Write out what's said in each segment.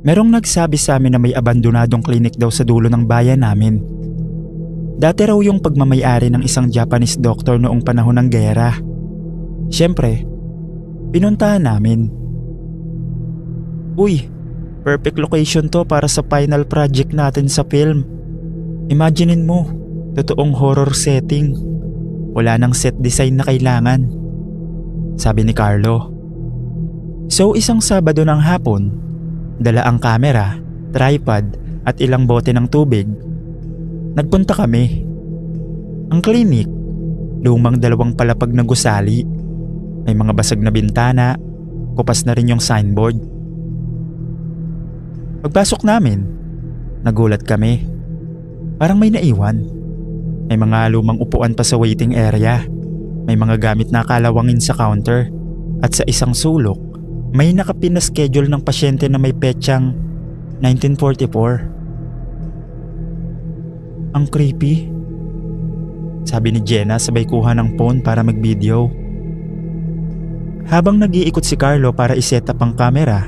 Merong nagsabi sa amin na may abandonadong klinik daw sa dulo ng bayan namin. Dati raw yung pagmamayari ng isang Japanese doctor noong panahon ng giyera. Siyempre, pinuntahan namin. Uy, perfect location to para sa final project natin sa film. Imaginein mo, totoong horror setting. Wala nang set design na kailangan, sabi ni Carlo. So isang Sabado ng hapon, dala ang kamera, tripod at ilang bote ng tubig. Nagpunta kami. Ang klinik, lumang 2 palapag na gusali. May mga basag na bintana, kupas na rin yung signboard. Pagpasok namin, nagulat kami. Parang may naiwan. May mga lumang upuan pa sa waiting area. May mga gamit na kalawangin sa counter. At sa isang sulok, may nakapin na schedule ng pasyente na may petsang 1944. Ang creepy, sabi ni Jenna sabay kuha ng phone para mag-video. Habang nag-iikot si Carlo para iset up ang camera,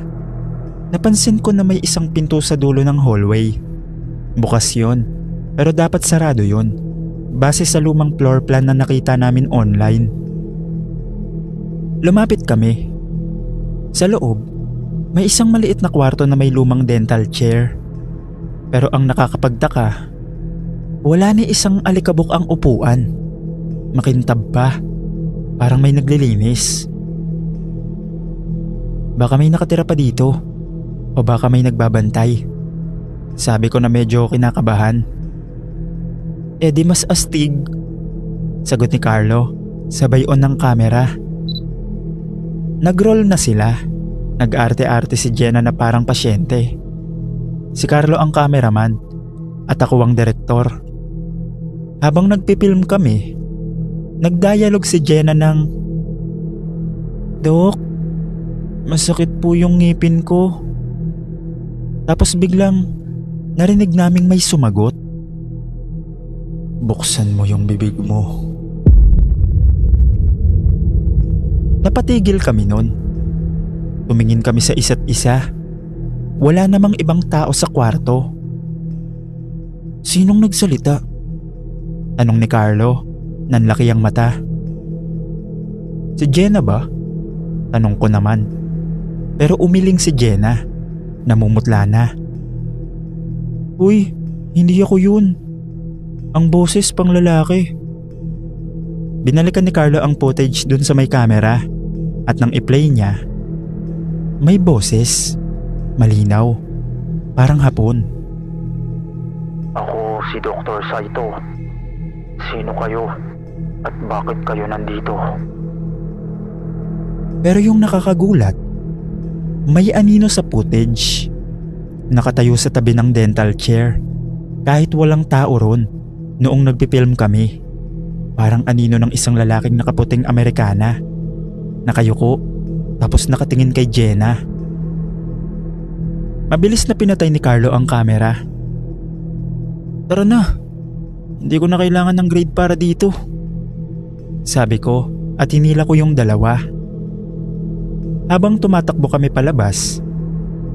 napansin ko na may isang pinto sa dulo ng hallway. Bukas yun, pero dapat sarado yun, base sa lumang floor plan na nakita namin online. Lumapit kami. Sa loob, may isang maliit na kwarto na may lumang dental chair. Pero ang nakakapagtaka, wala ni isang alikabok ang upuan. Makintab pa, parang may naglilinis. Baka may nakatira pa dito, o baka may nagbabantay, sabi ko na medyo kinakabahan. Di mas astig, sagot ni Carlo, sabay on ng kamera. Nag-roll na sila. Nag-arte-arte si Jenna na parang pasyente. Si Carlo ang cameraman at ako ang direktor. Habang nagpipilm kami, nagdialog si Jenna ng, "Dok, masakit po yung ngipin ko." Tapos biglang narinig naming may sumagot, "Buksan mo yung bibig mo." Napatigil kami nun. Tumingin kami sa isa't isa. Wala namang ibang tao sa kwarto. "Sinong nagsalita?" tanong ni Carlo, nanlaki ang mata. "Si Jenna ba?" tanong ko naman. Pero umiling si Jenna. Namumutla na. "Uy, hindi ako yun. Ang boses pang lalaki." Binalikan ni Carlo ang footage dun sa may camera at nang i-play niya, may boses. Malinaw. Parang hapon. "Ako si Dr. Saito. Sino kayo at bakit kayo nandito?" Pero yung nakakagulat, may anino sa footage. Nakatayo sa tabi ng dental chair kahit walang tao ron noong nagpipilm kami. Parang anino ng isang lalaking nakaputing Amerikana. Nakayuko tapos nakatingin kay Jenna. Mabilis na pinatay ni Carlo ang camera. "Tara na, hindi ko na kailangan ng grade para dito," sabi ko at hinila ko yung dalawa. Habang tumatakbo kami palabas,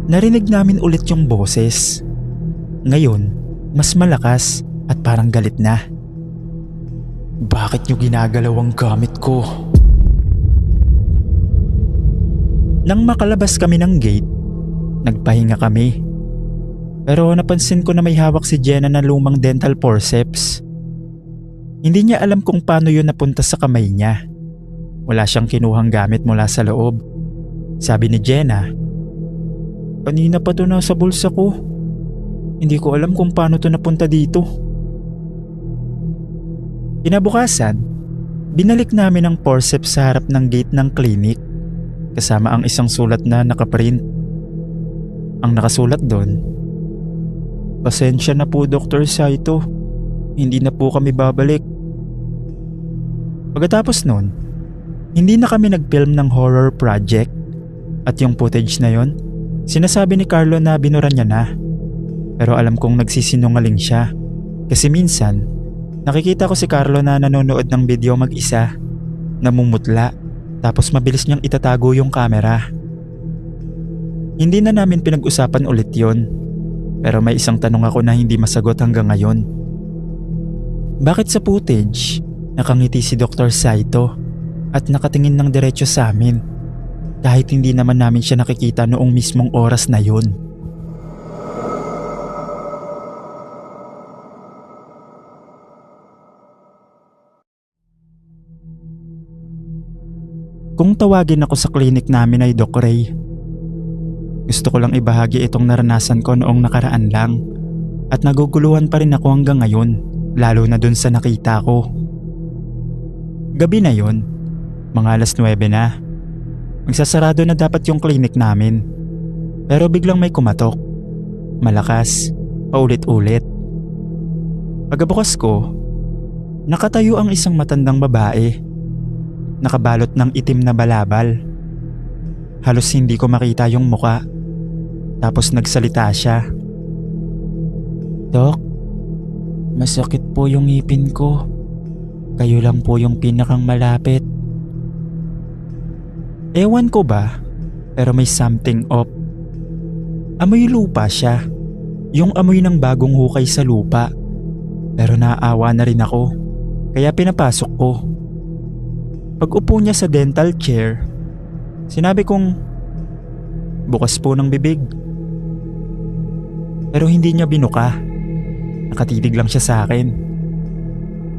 narinig namin ulit yung boses. Ngayon, mas malakas at parang galit na. "Bakit nyo ginagalaw ang gamit ko?" Nang makalabas kami ng gate, nagpahinga kami. Pero napansin ko na may hawak si Jenna na lumang dental forceps. Hindi niya alam kung paano yun napunta sa kamay niya. Wala siyang kinuhang gamit mula sa loob. Sabi ni Jenna, "Kanina pa to nasa bulsa ko. Hindi ko alam kung paano to napunta dito." Kinabukasan, binalik namin ang forceps sa harap ng gate ng klinik kasama ang isang sulat na nakaprint. Ang nakasulat doon, "Pasensya na po Dr. Saito, hindi na po kami babalik." Pagkatapos nun, hindi na kami nagfilm ng horror project. At yung footage na yon, sinasabi ni Carlo na binura niya na. Pero alam kong nagsisinungaling siya. Kasi minsan, nakikita ko si Carlo na nanonood ng video mag-isa, namumutla, tapos mabilis niyang itatago yung camera. Hindi na namin pinag-usapan ulit yon. Pero may isang tanong ako na hindi masagot hanggang ngayon. Bakit sa footage, nakangiti si Dr. Saito at nakatingin ng diretso sa amin kahit hindi naman namin siya nakikita noong mismong oras na yun? Kung tawagin ako sa klinik namin ay Doc Ray. Gusto ko lang ibahagi itong naranasan ko noong nakaraan lang at naguguluhan pa rin ako hanggang ngayon, lalo na dun sa nakita ko. Gabi na yun, mga 9:00 na. Magsasarado na dapat yung klinik namin. Pero biglang may kumatok. Malakas, paulit-ulit. Pagkabukas ko, nakatayo ang isang matandang babae. Nakabalot ng itim na balabal. Halos hindi ko makita yung muka. Tapos nagsalita siya. "Dok, masakit po yung ngipin ko. Kayo lang po yung pinakang malapit." Ewan ko ba, pero may something off. Amoy lupa siya. Yung amoy ng bagong hukay sa lupa. Pero naaawa na rin ako, kaya pinapasok ko. Pag-upo niya sa dental chair, sinabi kong, "Bukas po ng bibig." Pero hindi niya binuka. Nakatitig lang siya sa akin.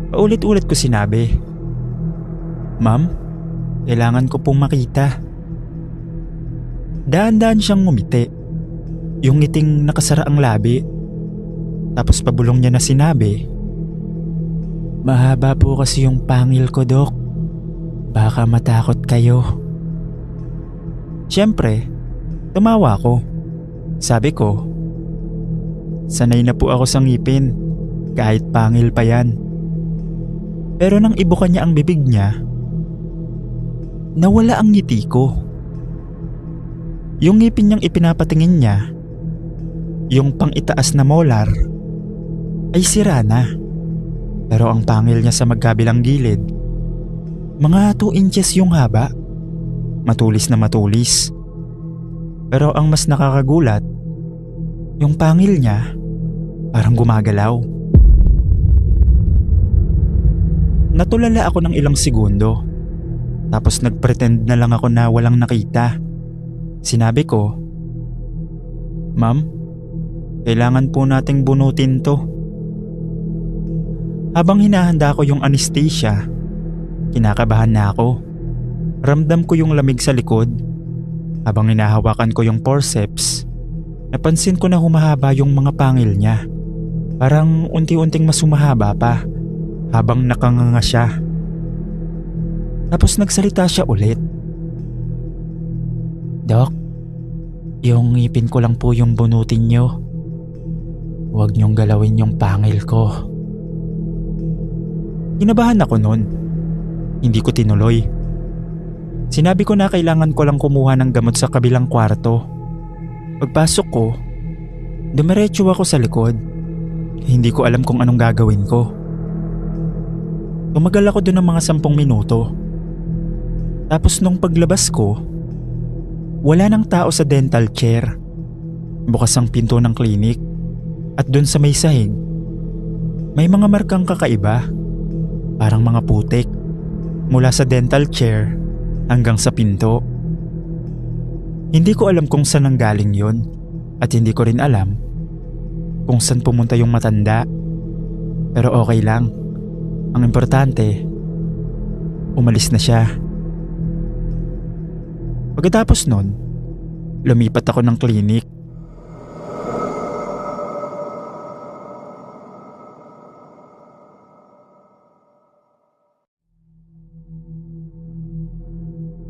Paulit-ulit ko sinabi, "Ma'am, kailangan ko pong makita." Daan-daan siyang ngumiti. Yung ngiting nakasara ang labi. Tapos pabulong niya na sinabi, "Mahaba po kasi yung pangil ko, Dok. Baka matakot kayo." Siyempre, tumawa ko. Sabi ko, sanay na po ako sa ngipin, kahit pangil pa yan. Pero nang ibuka niya ang bibig niya, nawala ang ngiti ko. Yung ngipin niyang ipinapatingin niya, yung pang-itaas na molar, ay sira na. Pero ang pangil niya sa magkabilang gilid, mga 2 inches yung haba. Matulis na matulis. Pero ang mas nakakagulat, yung pangil niya parang gumagalaw. Natulala ako ng ilang segundo. Tapos nagpretend na lang ako na walang nakita. Sinabi ko, "Ma'am, kailangan po nating bunutin to." Habang hinahanda ko yung anesthesia, kinakabahan na ako. Ramdam ko yung lamig sa likod. Habang hinahawakan ko yung forceps, napansin ko na humahaba yung mga pangil niya. Parang unti-unting mas humahaba pa habang nakanganga siya. Tapos nagsalita siya ulit. "Dok, yung ngipin ko lang po yung bunutin nyo. Huwag niyong galawin yung pangil ko." Kinabahan ako nun. Hindi ko tinuloy. Sinabi ko na kailangan ko lang kumuha ng gamot sa kabilang kwarto. Pagpasok ko, dumiretso ako sa likod. Hindi ko alam kung anong gagawin ko. Tumagal ako doon ng mga 10 minuto. Tapos nung paglabas ko, wala nang tao sa dental chair. Bukas ang pinto ng klinik. At doon sa may sahig, may mga markang kakaiba. Parang mga putik. Mula sa dental chair hanggang sa pinto. Hindi ko alam kung saan nanggaling yon at hindi ko rin alam kung saan pumunta yung matanda. Pero okay lang. Ang importante, umalis na siya. Pagkatapos nun, lumipat ako ng klinik.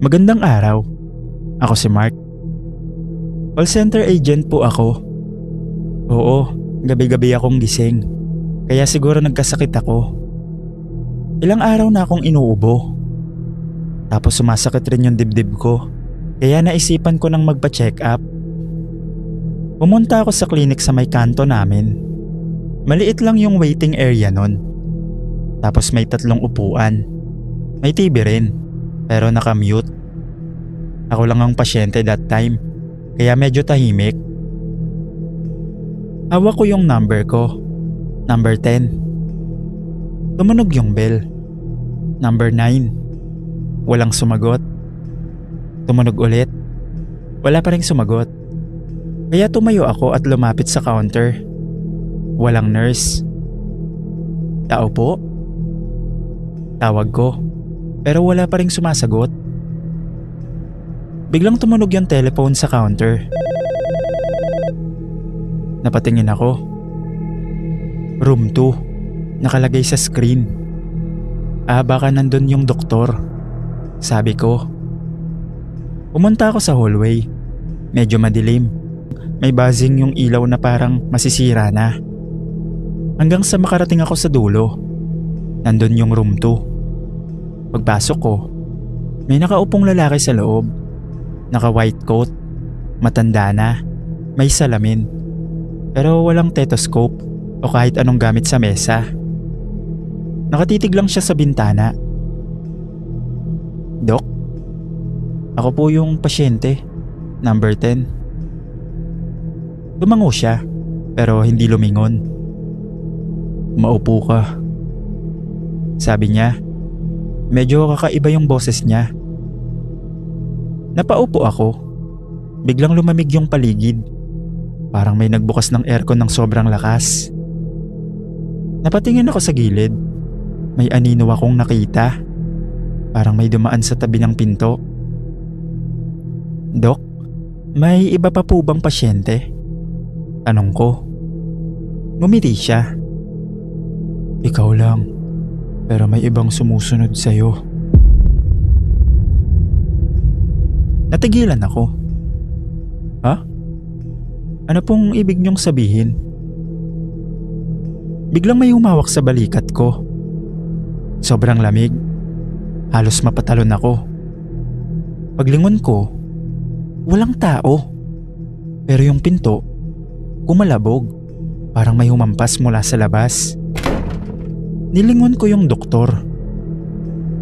Magandang araw. Ako si Mark. Call center agent po ako. Oo, gabi-gabi akong gising. Kaya siguro nagkasakit ako. Ilang araw na akong inuubo. Tapos sumasakit rin yung dibdib ko. Kaya naisipan ko nang magpa-check up. Pumunta ako sa klinik sa may kanto namin. Maliit lang yung waiting area nun. Tapos may 3 upuan. May TV rin, pero nakamute. Ako lang ang pasyente that time. kaya medyo tahimik. Hawak ko yung number ko. Number 10. Tumunog yung bell. Number 9. Walang sumagot. Tumunog ulit. Wala pa ring sumagot. Kaya tumayo ako at lumapit sa counter. Walang nurse. Tao po? Tawag ko. Pero wala pa ring sumasagot. Biglang tumunog yung telephone sa counter. Napatingin ako. Room 2. Nakalagay sa screen. Baka nandun yung doktor. Sabi ko. Pumunta ako sa hallway. Medyo madilim. May buzzing yung ilaw na parang masisira na. Hanggang sa makarating ako sa dulo. Nandun yung room 2. Pagpasok ko, may nakaupong lalaki sa loob. Naka white coat. Matanda na. May salamin. Pero walang stethoscope o kahit anong gamit sa mesa. Nakatitig lang siya sa bintana. Dok? Ako po yung pasyente. Number 10. Tumango siya pero hindi lumingon. Maupo ka. Sabi niya. Medyo kakaiba yung boses niya. Napaupo ako. Biglang lumamig yung paligid. Parang may nagbukas ng aircon ng sobrang lakas. Napatingin ako sa gilid. May anino akong nakita. Parang may dumaan sa tabi ng pinto. Dok, may iba pa po bang pasyente? Tanong ko. Ngumiti siya. Ikaw lang, pero may ibang sumusunod sa'yo. Natigilan ako. Ha? Ano pong ibig niyong sabihin? Biglang may humawak sa balikat ko. Sobrang lamig. Halos mapatalon ako. Paglingon ko, walang tao. Pero yung pinto, kumalabog. Parang may humampas mula sa labas. Nilingon ko yung doktor.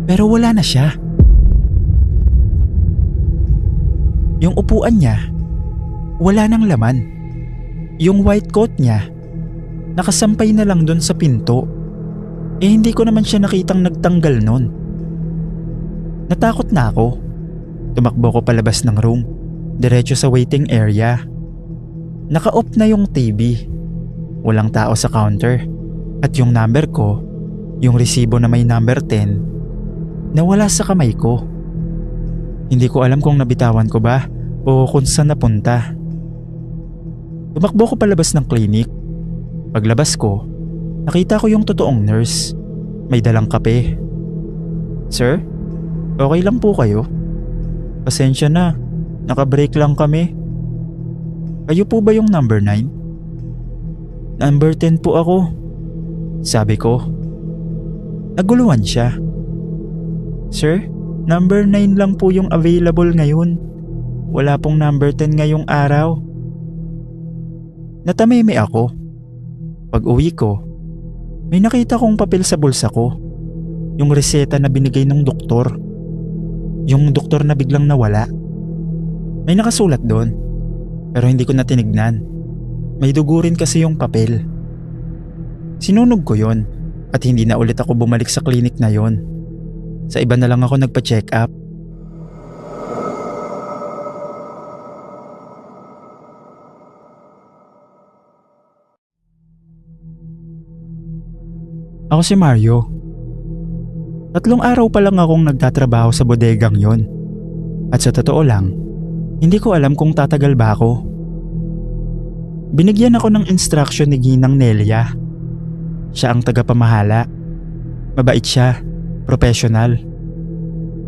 Pero wala na siya. Yung upuan niya, wala nang laman. Yung white coat niya, nakasampay na lang dun sa pinto. Hindi ko naman siya nakitang nagtanggal nun. Natakot na ako. Tumakbo ko palabas ng room, diretso sa waiting area. Naka-off na yung TV. Walang tao sa counter. At yung number ko, yung resibo na may number 10, nawala sa kamay ko. Hindi ko alam kung nabitawan ko ba o kung saan napunta. Tumakbo ko palabas ng clinic. Paglabas ko, nakita ko yung totoong nurse. May dalang kape. Sir, okay lang po kayo? Pasensya na, naka-break lang kami. Kayo po ba yung number 9? Number 10 po ako, sabi ko. Naguluhan siya. Sir, number 9 lang po yung available ngayon. Wala pong number 10 ngayong araw. Natamimi ako. Pag uwi ko, may nakita kong papel sa bulsa ko. Yung reseta na binigay ng doktor. Yung doktor na biglang nawala. May nakasulat doon, pero hindi ko na tinignan. May dugo rin kasi yung papel. Sinunog ko yon at hindi na ulit ako bumalik sa klinik na yon. Sa iba na lang ako nagpa-check up. Ako si Mario. 3 araw pa lang akong nagtatrabaho sa bodegang yon. At sa totoo lang, hindi ko alam kung tatagal ba ako. Binigyan ako ng instruction ni Ginang Nelia. Siya ang tagapamahala. Mabait siya, professional.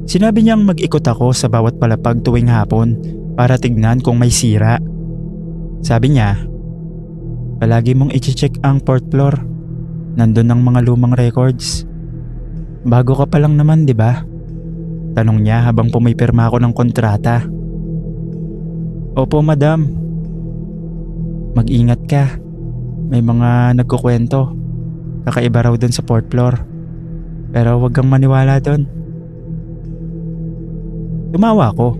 Sinabi niyang mag-ikot ako sa bawat palapag tuwing hapon para tignan kung may sira. Sabi niya, palagi mong i-check ang fourth floor. Nandun ang mga lumang records. Bago ka pa lang naman, di ba? Tanong niya habang pumipirma ako ng kontrata. Opo, madam. Mag-ingat ka. May mga nagkukwento. Kakaiba raw dun sa fourth floor. Pero wag kang maniwala dun. Tumawa ako.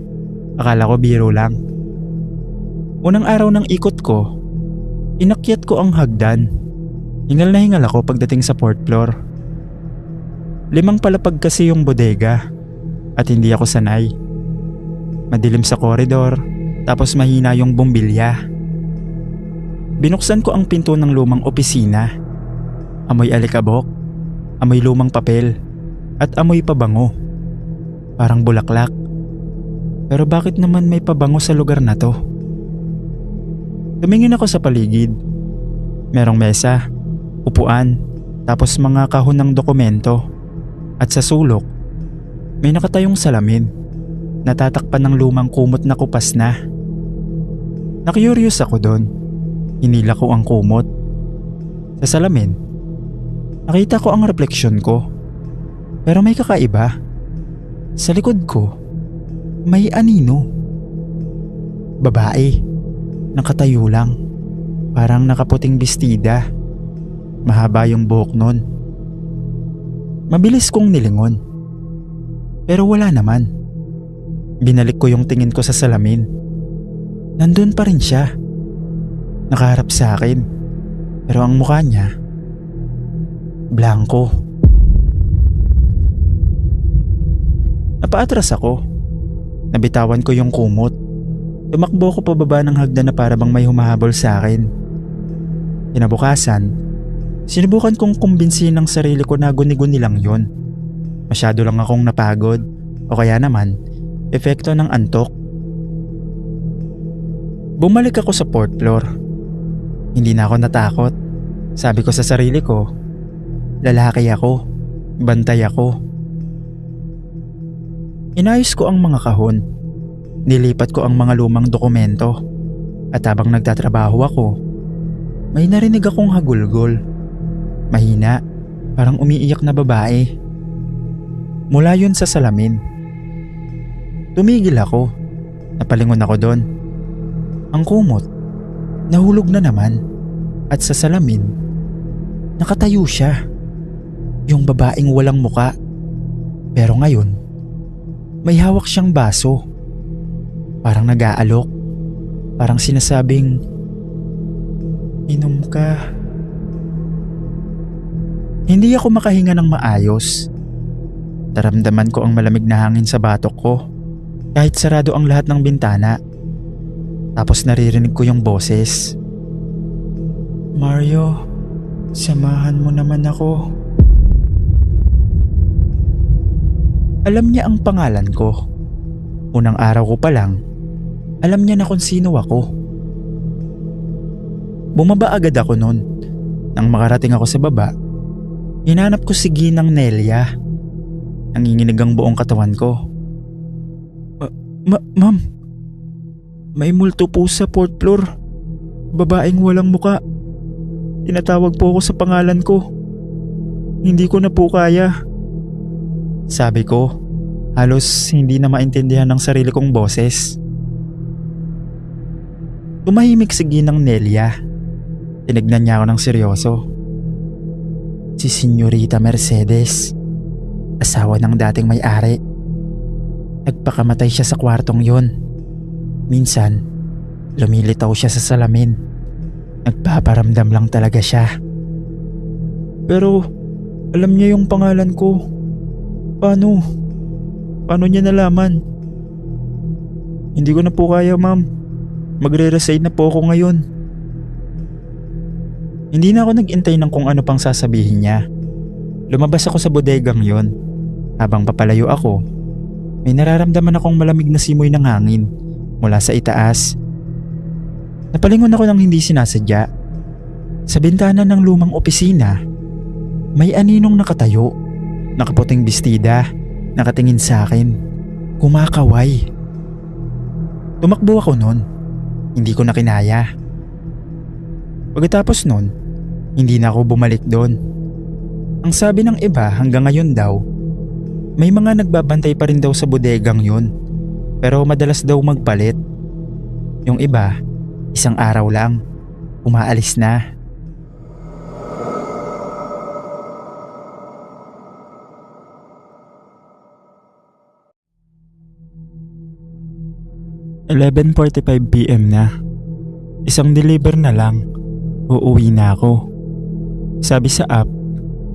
Akala ko biro lang. Unang araw ng ikot ko, inakyat ko ang hagdan. Hingal na hingal ako pagdating sa 4th floor. 5 palapag kasi yung bodega at hindi ako sanay. Madilim sa koridor, tapos mahina yung bumbilya. Binuksan ko ang pinto ng lumang opisina. Amoy alikabok, amoy lumang papel, at amoy pabango. Parang bulaklak. Pero bakit naman may pabango sa lugar na to? Tumingin ako sa paligid. Merong mesa, upuan, tapos mga kahon ng dokumento. At sa sulok, may nakatayong salamin. Natatakpan ng lumang kumot na kupas na. Nakyurious ako doon. Hinila ko ang kumot. Sa salamin, nakita ko ang refleksyon ko. Pero may kakaiba. Sa likod ko, may anino. Babae. Nakatayo lang. Parang nakaputing bestida. Mahaba yung buhok nun. Mabilis kong nilingon. Pero wala naman. Binalik ko yung tingin ko sa salamin. Nandun pa rin siya. Nakaharap sa akin. Pero ang mukha niya, blanko. Napaatras ako. Nabitawan ko yung kumot. Tumakbo ko pababa ng hagdan na para bang may humahabol sa akin. Kinabukasan, sinubukan kong kumbinsihin ng sarili ko na guni-guni lang yun. Masyado lang akong napagod o kaya naman, epekto ng antok. Bumalik ako sa 4th floor. Hindi na ako natakot. Sabi ko sa sarili ko, lalaki ako, bantay ako. Inayos ko ang mga kahon. Nilipat ko ang mga lumang dokumento. At habang nagtatrabaho ako, may narinig akong hagulgol. Mahina, parang umiiyak na babae. Mula yun sa salamin. Tumigil ako. Napalingon ako doon. Ang kumot, nahulog na naman. At sa salamin, nakatayo siya. Yung babaeng walang muka. Pero ngayon, may hawak siyang baso. Parang nag-aalok. Parang sinasabing, inom ka. Hindi ako makahinga ng maayos. Naramdaman ko ang malamig na hangin sa batok ko. Kahit sarado ang lahat ng bintana. Tapos naririnig ko yung boses. Mario, samahan mo naman ako. Alam niya ang pangalan ko. Unang araw ko pa lang, alam niya na kung sino ako. Bumaba agad ako noon. Nang makarating ako sa baba, hinanap ko si Ginang Nelia. Nanginginig ang buong katawan ko. Ma'am, may multo po sa 4th floor. Babaeng walang muka. Tinatawag po ako sa pangalan ko. Hindi ko na po kaya. Sabi ko, halos hindi na maintindihan ng sarili kong boses. Tumahimik si Ginang Nelia. Tinignan niya ako ng seryoso. Si Senyorita Mercedes, asawa ng dating may-ari. Nagpakamatay siya sa kwartong yon. Minsan, lumilitaw siya sa salamin. Nagpaparamdam lang talaga siya. Pero, alam niya yung pangalan ko. Paano? Paano niya nalaman? Hindi ko na po kaya, ma'am. Magre-resign na po ako ngayon. Hindi na ako nag-intay ng kung ano pang sasabihin niya. Lumabas ako sa bodegang yon. Habang papalayo ako, may nararamdaman akong malamig na simoy ng hangin mula sa itaas. Napalingon ako ng hindi sinasadya. Sa bintana ng lumang opisina, may aninong nakatayo. Nakaputing bestida, nakatingin sa akin. Kumakaway. Tumakbo ako noon. Hindi ko na kinaya. Pagkatapos noon, hindi na ako bumalik doon. Ang sabi ng iba hanggang ngayon daw, may mga nagbabantay pa rin daw sa bodegang yun. Pero madalas daw magpalit. Yung iba, isang araw lang, umaalis na. PM na. Isang deliver na lang, uuwi na ako. Sabi sa app,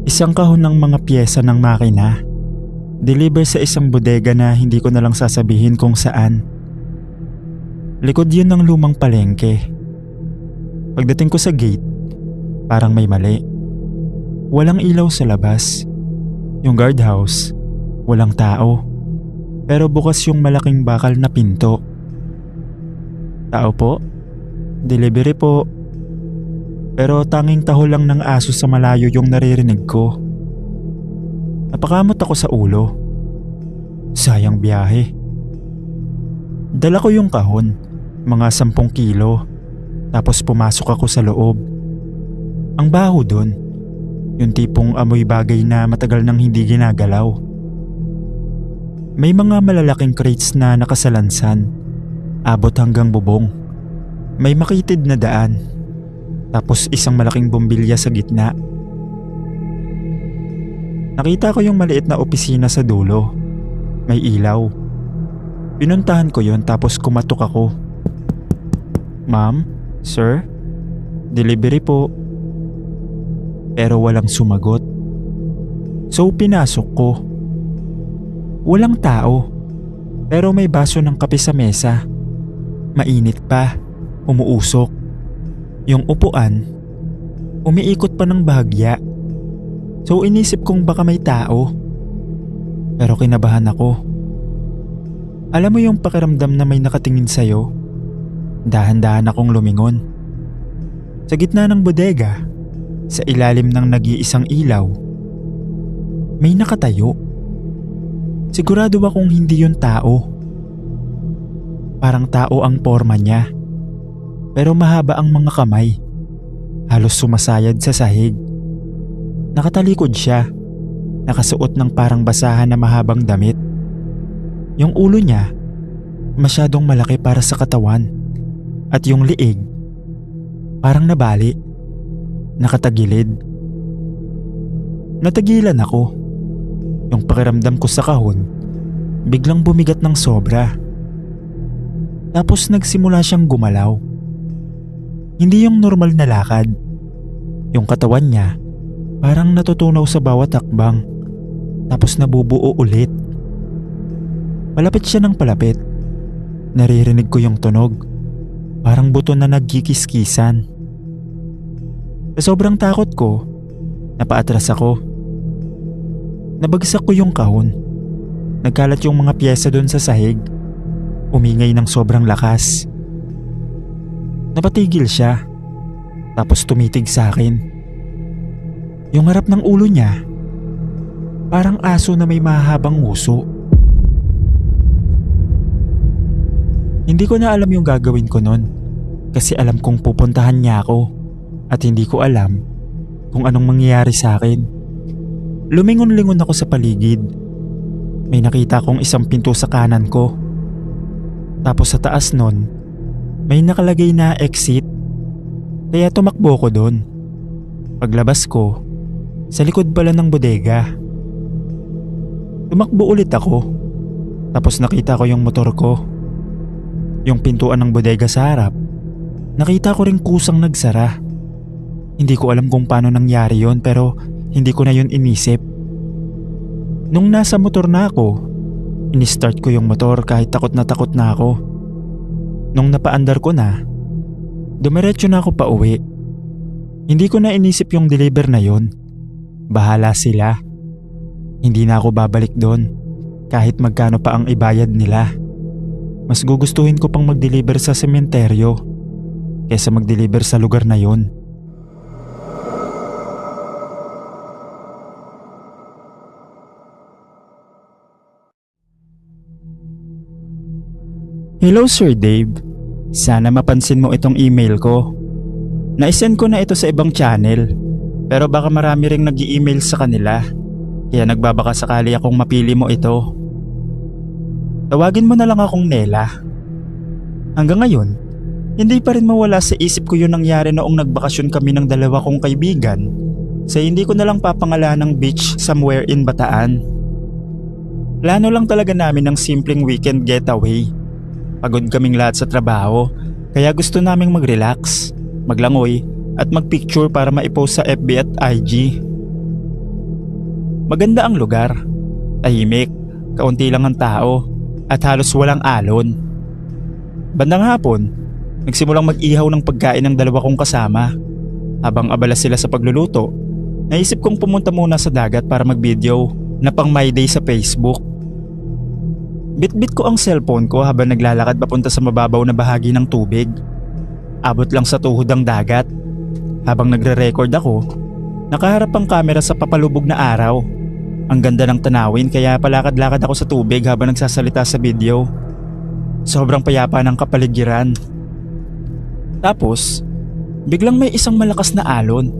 isang kahon ng mga piyesa ng makina. Deliver sa isang bodega na hindi ko na lang sasabihin kung saan. Likod yun ng lumang palengke. Pagdating ko sa gate, parang may mali. Walang ilaw sa labas. Yung guardhouse, walang tao. Pero bukas yung malaking bakal na pinto. Tao po? Delivery po. Pero tanging taho lang ng aso sa malayo yung naririnig ko. Napakamot ako sa ulo. Sayang biyahe. Dala ko yung kahon, mga 10 kilo. Tapos pumasok ako sa loob. Ang baho dun, yung tipong amoy bagay na matagal nang hindi ginagalaw. May mga malalaking crates na nakasalansan, abot hanggang bubong. May makitid na daan, tapos isang malaking bombilya sa gitna. Nakita ko yung maliit na opisina sa dulo. May ilaw. Pinuntahan ko yon tapos kumatok ako. Ma'am? Sir? Delivery po. Pero walang sumagot. So pinasok ko. Walang tao. Pero may baso ng kape sa mesa. Mainit pa. Umuusok. Yung upuan, umiikot pa ng bahagya. So inisip kong baka may tao. Pero kinabahan ako. Alam mo yung pakiramdam na may nakatingin sa'yo? Dahan-dahan akong lumingon. Sa gitna ng bodega, sa ilalim ng nag-iisang ilaw, may nakatayo. Sigurado akong hindi yun tao. Parang tao ang porma niya. Pero mahaba ang mga kamay. Halos sumasayad sa sahig. Nakatalikod siya. Nakasuot ng parang basahan na mahabang damit. Yung ulo niya, masyadong malaki para sa katawan. At yung liig, parang nabali. Nakatagilid. Natagilan ako. Yung pakiramdam ko sa kahon, biglang bumigat ng sobra. Tapos nagsimula siyang gumalaw. Hindi yung normal na lakad. Yung katawan niya, parang natutunaw sa bawat hakbang. Tapos nabubuo ulit. Palapit siya ng palapit. Naririnig ko yung tunog. Parang buto na nagkikiskisan. Sa sobrang takot ko, napaatras ako. Nabagsak ko yung kahon. Nagkalat yung mga pyesa doon sa sahig. Umingay ng sobrang lakas. Napatigil siya. Tapos tumitig sa akin. Yung harap ng ulo niya, parang aso na may mahabang nguso. Hindi ko na alam yung gagawin ko nun. Kasi alam kong pupuntahan niya ako. At hindi ko alam kung anong mangyayari sa akin. Lumingon-lingon ako sa paligid. May nakita kong isang pinto sa kanan ko. Tapos sa taas nun, may nakalagay na exit. Kaya tumakbo ko doon. Paglabas ko, sa likod pala ng bodega. Tumakbo ulit ako. Tapos nakita ko yung motor ko. Yung pintuan ng bodega sa harap, nakita ko rin kusang nagsara. Hindi ko alam kung paano nangyari yon pero hindi ko na yun inisip. Nung nasa motor na ako, ini-start ko yung motor kahit takot na ako. Nung napaandar ko na, dumiretso na ako pa uwi. Hindi ko na inisip yung deliver na yon. Bahala sila. Hindi na ako babalik doon kahit magkano pa ang ibayad nila. Mas gugustuhin ko pang mag-deliver sa sementeryo kaysa mag-deliver sa lugar na yon. Hello Sir Dave, sana mapansin mo itong email ko. Na-send ko na ito sa ibang channel, pero baka marami ring nag-i-email sa kanila, kaya nagbabaka sakali akong mapili mo ito. Tawagin mo na lang akong Nela. Hanggang ngayon, hindi pa rin mawala sa isip ko yung nangyari noong nagbakasyon kami ng dalawa kong kaibigan sa hindi ko na lang papangalanang beach somewhere in Bataan. Plano lang talaga namin ng simpleng weekend getaway. Pagod kaming lahat sa trabaho, Kaya gusto naming mag-relax, maglangoy at magpicture para maipost sa FB at IG. Maganda ang lugar, tahimik, kaunti lang ang tao at halos walang alon. Bandang hapon, nagsimulang mag-ihaw ng pagkain ng dalawa kong kasama. Habang abala sila sa pagluluto, naisip kong pumunta muna sa dagat para mag-video na pang my day sa Facebook. Bit-bit ko ang cellphone ko habang naglalakad papunta sa mababaw na bahagi ng tubig. Abot lang sa tuhod ang dagat. Habang nagre-record ako, nakaharap ang kamera sa papalubog na araw. Ang ganda ng tanawin kaya palakad-lakad ako sa tubig habang nagsasalita sa video. Sobrang payapa ng kapaligiran. Tapos, biglang may isang malakas na alon.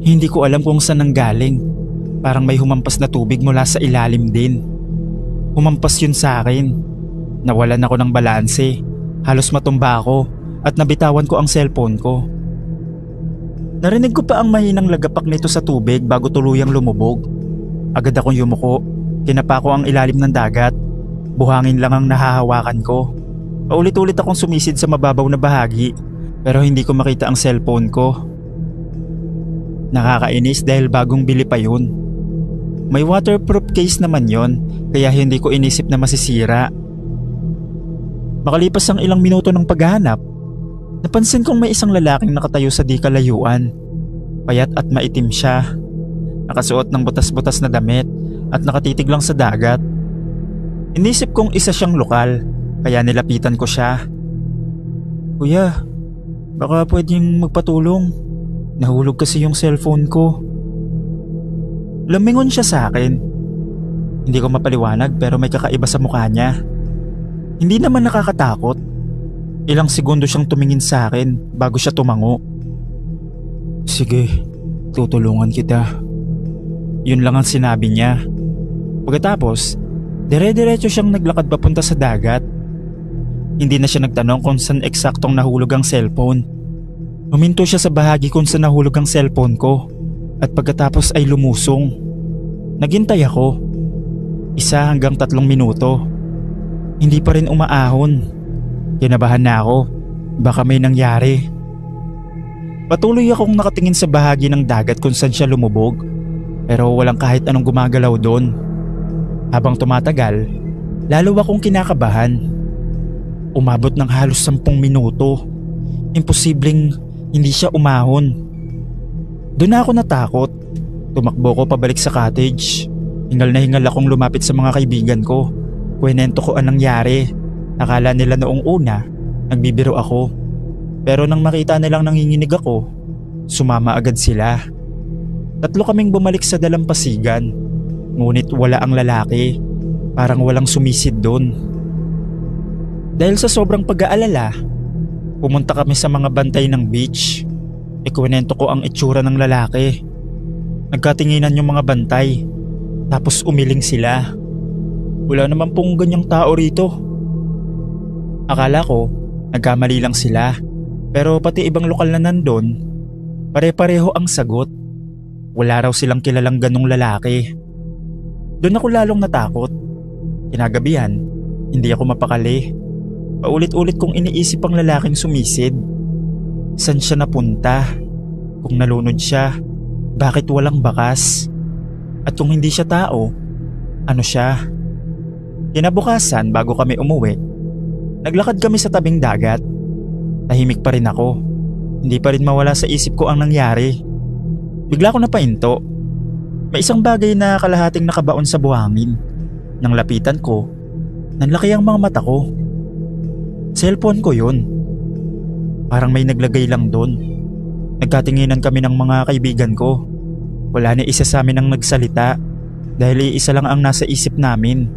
Hindi ko alam kung saan nanggaling. Parang may humampas na tubig mula sa ilalim din. Humampas yun sa akin. Nawalan ako ng balanse. Halos matumba ako at nabitawan ko ang cellphone ko. Narinig ko pa ang mahinang lagapak nito sa tubig bago tuluyang lumubog. Agad akong yumuko. Tinapa ko ang ilalim ng dagat. Buhangin lang ang nahahawakan ko. Paulit-ulit akong sumisid sa mababaw na bahagi. Pero hindi ko makita ang cellphone ko. Nakakainis dahil bagong bili pa yun. May waterproof case naman yon, kaya hindi ko inisip na masisira. Makalipas ang ilang minuto ng paghahanap, napansin kong may isang lalaking nakatayo sa di kalayuan. Payat at maitim siya. Nakasuot ng butas-butas na damit at nakatitig lang sa dagat. Inisip kong isa siyang lokal, kaya nilapitan ko siya. "Kuya, baka pwedeng magpatulong. Nahulog kasi yung cellphone ko." Lumingon siya sa akin. Hindi ko mapaliwanag pero may kakaiba sa mukha niya. Hindi naman nakakatakot. Ilang segundo siyang tumingin sa akin bago siya tumango. "Sige, tutulungan kita." Yun lang ang sinabi niya. Pagkatapos, dire-diretso siyang naglakad papunta sa dagat. Hindi na siya nagtanong kung saan eksaktong nahulog ang cellphone. Huminto siya sa bahagi kung saan nahulog ang cellphone ko at pagkatapos ay lumusong. Naghintay ako. 1 hanggang 3 minuto. Hindi pa rin umaahon. Kinabahan na ako. Baka may nangyari. Patuloy akong nakatingin sa bahagi ng dagat kung saan siya lumubog, pero walang kahit anong gumagalaw doon. Habang tumatagal, lalo akong kinakabahan. Umabot ng halos 10 minuto. Imposibleng hindi siya umahon. Doon na ako natakot. Tumakbo ko pabalik sa cottage. Hingal na hingal akong lumapit sa mga kaibigan ko. Kwento ko anong nangyari. Akala nila noong una, nagbibiro ako. Pero nang makita nilang nanginginig ako, sumama agad sila. 3 kaming bumalik sa dalampasigan. Ngunit wala ang lalaki. Parang walang sumisid doon. Dahil sa sobrang pag-aalala, pumunta kami sa mga bantay ng beach. Ikwento ko ang itsura ng lalaki. Nagkatinginan yung mga bantay. Tapos umiling sila. Wala naman pong ganyang tao rito. Akala ko, nagkamali lang sila. Pero pati ibang lokal na nandun, pare-pareho ang sagot. Wala raw silang kilalang ganong lalaki. Doon ako lalong natakot. Kinagabihan, hindi ako mapakali. Paulit-ulit kong iniisip ang lalaking sumisid. Saan siya napunta? Kung nalunod siya, bakit walang bakas? At kung hindi siya tao, ano siya? Kinabukasan bago kami umuwi, naglakad kami sa tabing dagat. Tahimik pa rin ako. Hindi pa rin mawala sa isip ko ang nangyari. Bigla ko napahinto. May isang bagay na kalahating nakabaon sa buhangin. Nang lapitan ko, nanlaki ang mga mata ko. Cellphone ko yun. Parang may naglagay lang doon. Nagkatinginan kami ng mga kaibigan ko. Wala na isa sa amin ang nagsalita dahil iisa lang ang nasa isip namin.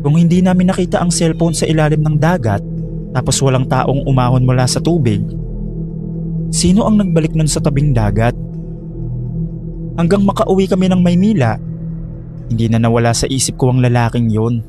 Kung hindi namin nakita ang cellphone sa ilalim ng dagat tapos walang taong umahon mula sa tubig, sino ang nagbalik nun sa tabing dagat? Hanggang makauwi kami ng Maynila, hindi na nawala sa isip ko ang lalaking yon.